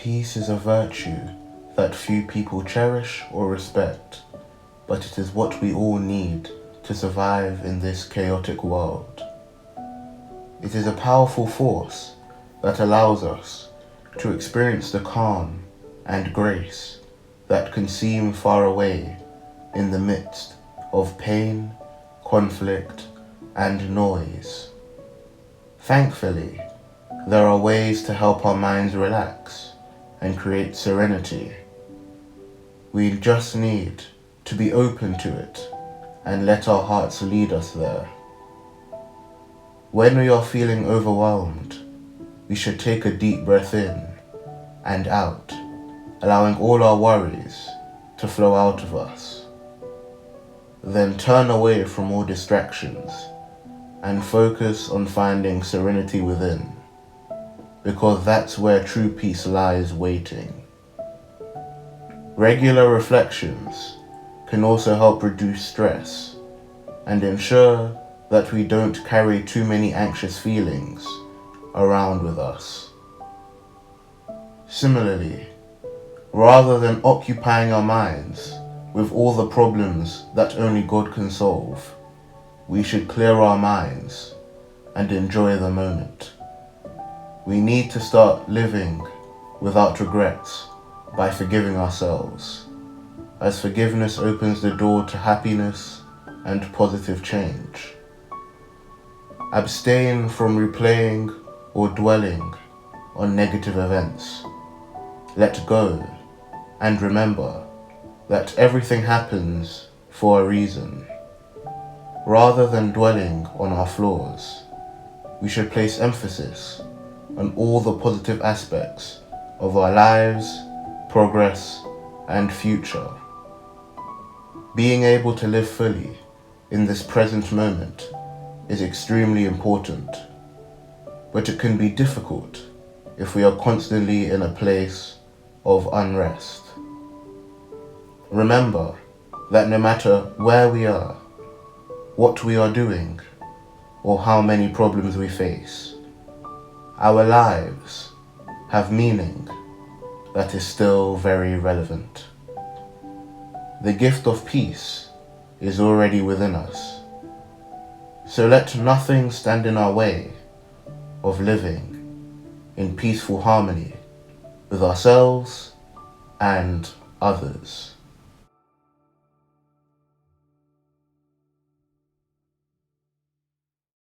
Peace is a virtue that few people cherish or respect, but it is what we all need to survive in this chaotic world. It is a powerful force that allows us to experience the calm and grace that can seem far away in the midst of pain, conflict, and noise. Thankfully, there are ways to help our minds relax and create serenity. We just need to be open to it and let our hearts lead us there. When we are feeling overwhelmed, we should take a deep breath in and out, allowing all our worries to flow out of us. Then turn away from all distractions and focus on finding serenity within, because that's where true peace lies waiting. Regular reflections can also help reduce stress and ensure that we don't carry too many anxious feelings around with us. Similarly, rather than occupying our minds with all the problems that only God can solve, we should clear our minds and enjoy the moment. We need to start living without regrets by forgiving ourselves, as forgiveness opens the door to happiness and positive change. Abstain from replaying or dwelling on negative events. Let go and remember that everything happens for a reason. Rather than dwelling on our flaws, we should place emphasis on all the positive aspects of our lives, progress, and future. Being able to live fully in this present moment is extremely important, but it can be difficult if we are constantly in a place of unrest. Remember that no matter where we are, what we are doing, or how many problems we face, our lives have meaning that is still very relevant. The gift of peace is already within us, so let nothing stand in our way of living in peaceful harmony with ourselves and others.